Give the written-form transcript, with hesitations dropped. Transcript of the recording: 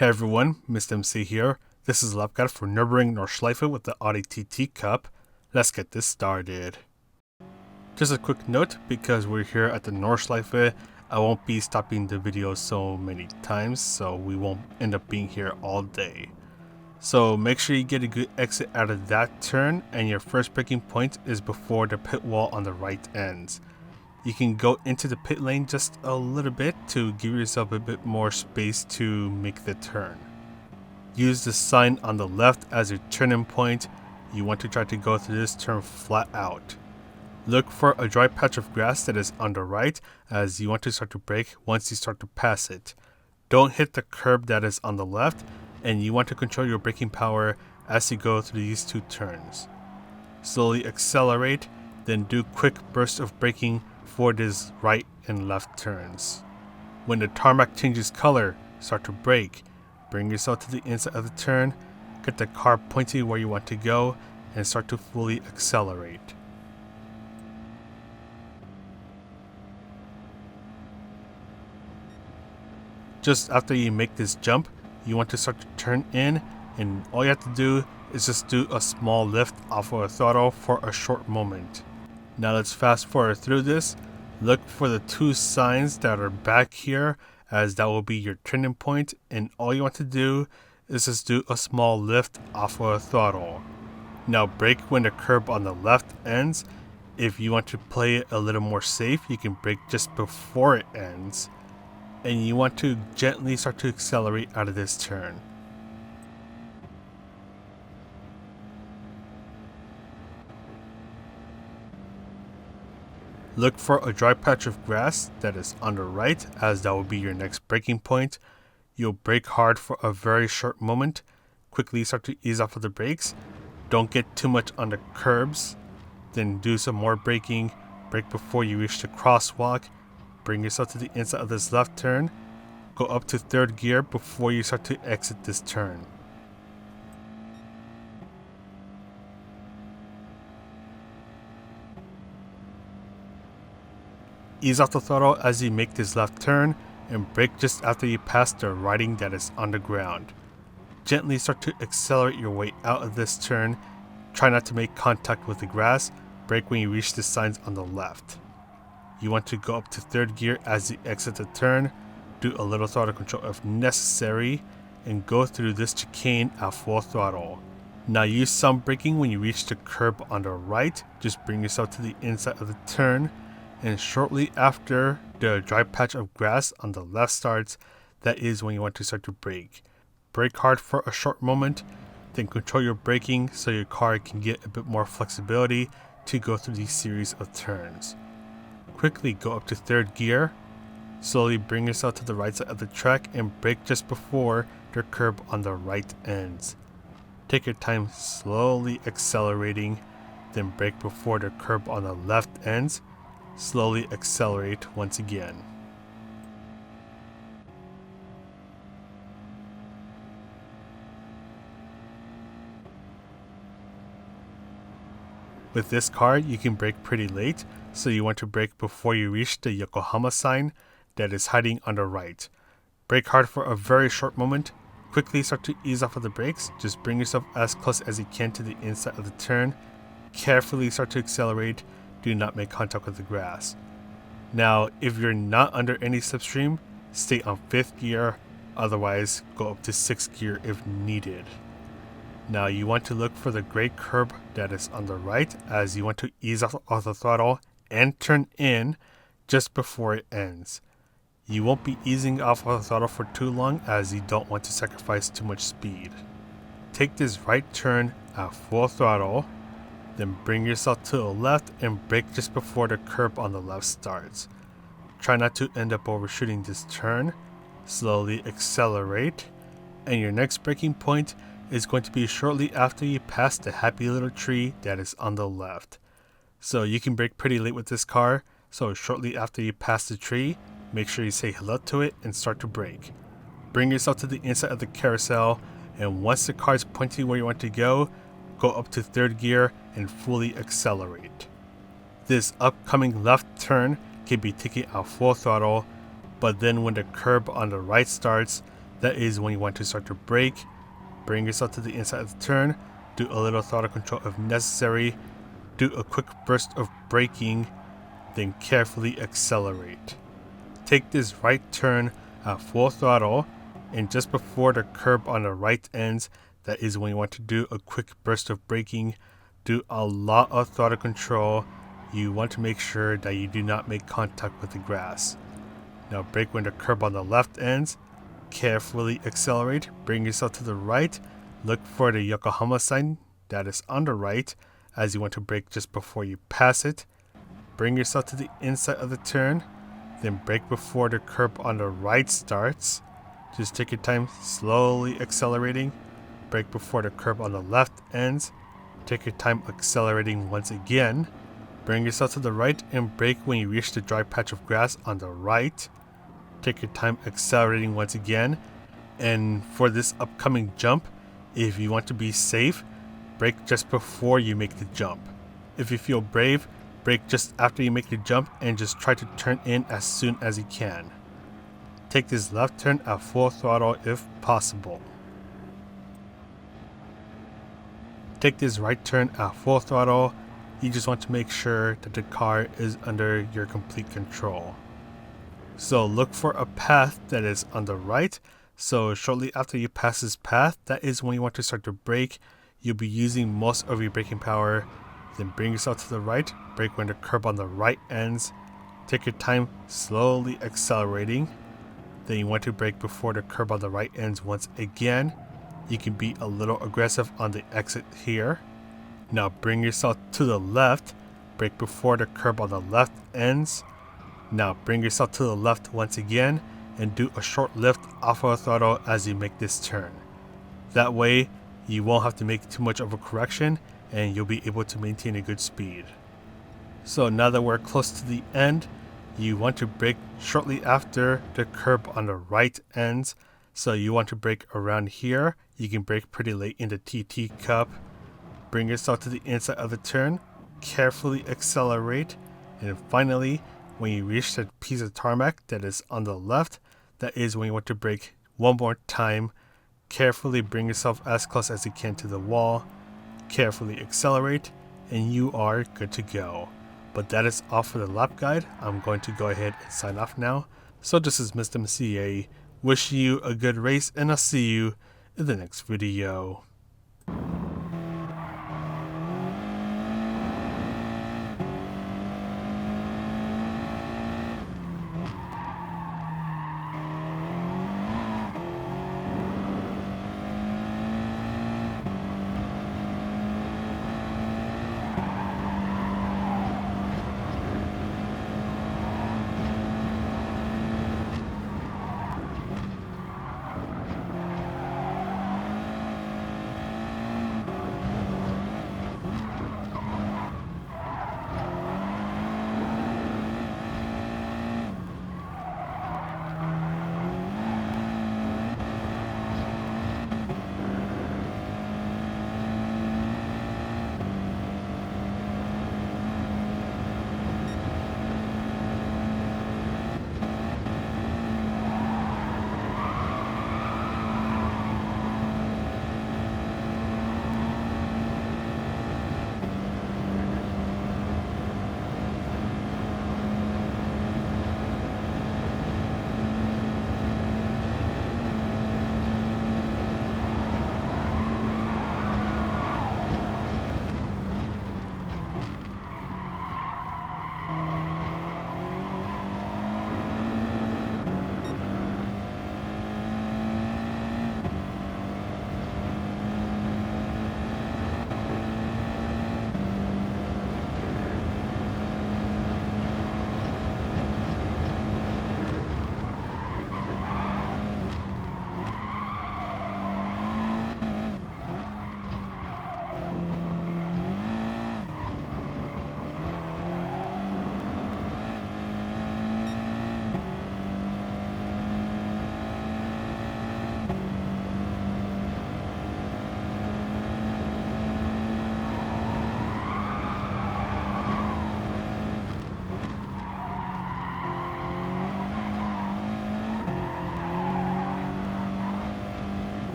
Hey everyone, Mr. MC here. This is Lap Guide for Nurburgring Nordschelife with the Audi TT Cup. Let's get this started. Just a quick note, because we're here at the Nordschleife, I won't be stopping the video so many times, so we won't end up being here all day. So make sure you get a good exit out of that turn, and your first braking point is before the pit wall on the right end. You can go into the pit lane just a little bit to give yourself a bit more space to make the turn. Use the sign on the left as your turning point. You want to try to go through this turn flat out. Look for a dry patch of grass that is on the right, as you want to start to brake once you start to pass it. Don't hit the curb that is on the left, and you want to control your braking power as you go through these two turns. Slowly accelerate, then do quick bursts of braking for these right and left turns. When the tarmac changes color, start to brake. Bring yourself to the inside of the turn, get the car pointing where you want to go, and start to fully accelerate. Just after you make this jump, you want to start to turn in, and all you have to do is just do a small lift off of the throttle for a short moment. Now let's fast forward through this. Look for the two signs that are back here, as that will be your turning point, and all you want to do is just do a small lift off of the throttle. Now brake when the curb on the left ends. If you want to play it a little more safe, you can brake just before it ends, and you want to gently start to accelerate out of this turn. Look for a dry patch of grass that is on the right, as that will be your next braking point. You'll brake hard for a very short moment. Quickly start to ease off of the brakes. Don't get too much on the curbs. Then do some more braking. Brake before you reach the crosswalk. Bring yourself to the inside of this left turn. Go up to third gear before you start to exit this turn. Ease off the throttle as you make this left turn, and brake just after you pass the writing that is on the ground. Gently start to accelerate your way out of this turn. Try not to make contact with the grass. Brake when you reach the signs on the left. You want to go up to third gear as you exit the turn. Do a little throttle control if necessary, and go through this chicane at full throttle. Now use some braking when you reach the curb on the right. Just bring yourself to the inside of the turn, and shortly after the dry patch of grass on the left starts, that is when you want to start to brake. Brake hard for a short moment, then control your braking so your car can get a bit more flexibility to go through these series of turns. Quickly go up to third gear. Slowly bring yourself to the right side of the track and brake just before the curb on the right ends. Take your time slowly accelerating, then brake before the curb on the left ends. Slowly accelerate once again. With this car, you can brake pretty late, so you want to brake before you reach the Yokohama sign that is hiding on the right. Brake hard for a very short moment. Quickly start to ease off of the brakes. Just bring yourself as close as you can to the inside of the turn. Carefully start to accelerate. Do not make contact with the grass. Now, if you're not under any slipstream, stay on 5th gear, otherwise go up to 6th gear if needed. Now you want to look for the gray curb that is on the right, as you want to ease off the throttle and turn in just before it ends. You won't be easing off of the throttle for too long, as you don't want to sacrifice too much speed. Take this right turn at full throttle. Then bring yourself to the left and brake just before the curb on the left starts. Try not to end up overshooting this turn. Slowly accelerate, and your next braking point is going to be shortly after you pass the happy little tree that is on the left. So you can brake pretty late with this car, so shortly after you pass the tree, make sure you say hello to it and start to brake. Bring yourself to the inside of the carousel, and once the car is pointing where you want to go up to third gear and fully accelerate. This upcoming left turn can be taken at full throttle, but then when the curb on the right starts, that is when you want to start to brake. Bring yourself to the inside of the turn, do a little throttle control if necessary, do a quick burst of braking, then carefully accelerate. Take this right turn at full throttle, and just before the curb on the right ends, that is when you want to do a quick burst of braking. Do a lot of throttle control. You want to make sure that you do not make contact with the grass. Now brake when the curb on the left ends. Carefully accelerate, bring yourself to the right, look for the Yokohama sign that is on the right as you want to brake just before you pass it. Bring yourself to the inside of the turn, then brake before the curb on the right starts. Just take your time slowly accelerating, brake before the curb on the left ends. Take your time accelerating once again. Bring yourself to the right and brake when you reach the dry patch of grass on the right. Take your time accelerating once again. And for this upcoming jump, if you want to be safe, brake just before you make the jump. If you feel brave, brake just after you make the jump and just try to turn in as soon as you can. Take this left turn at full throttle if possible. Take this right turn at full throttle. You just want to make sure that the car is under your complete control. So look for a path that is on the right. So shortly after you pass this path, that is when you want to start to brake. You'll be using most of your braking power. Then bring yourself to the right, brake when the curb on the right ends. Take your time slowly accelerating. Then you want to brake before the curb on the right ends once again. You can be a little aggressive on the exit here. Now bring yourself to the left, brake before the curb on the left ends. Now bring yourself to the left once again and do a short lift off of the throttle as you make this turn. That way you won't have to make too much of a correction and you'll be able to maintain a good speed. So now that we're close to the end, you want to brake shortly after the curb on the right ends. So you want to brake around here. You can brake pretty late in the TT Cup. Bring yourself to the inside of the turn, carefully accelerate, and finally, when you reach that piece of tarmac that is on the left, that is when you want to brake one more time. Carefully bring yourself as close as you can to the wall, carefully accelerate, and you are good to go. But that is all for the lap guide. I'm going to go ahead and sign off now. So this is Mr. MCA. Wish you a good race, and I'll see you in the next video.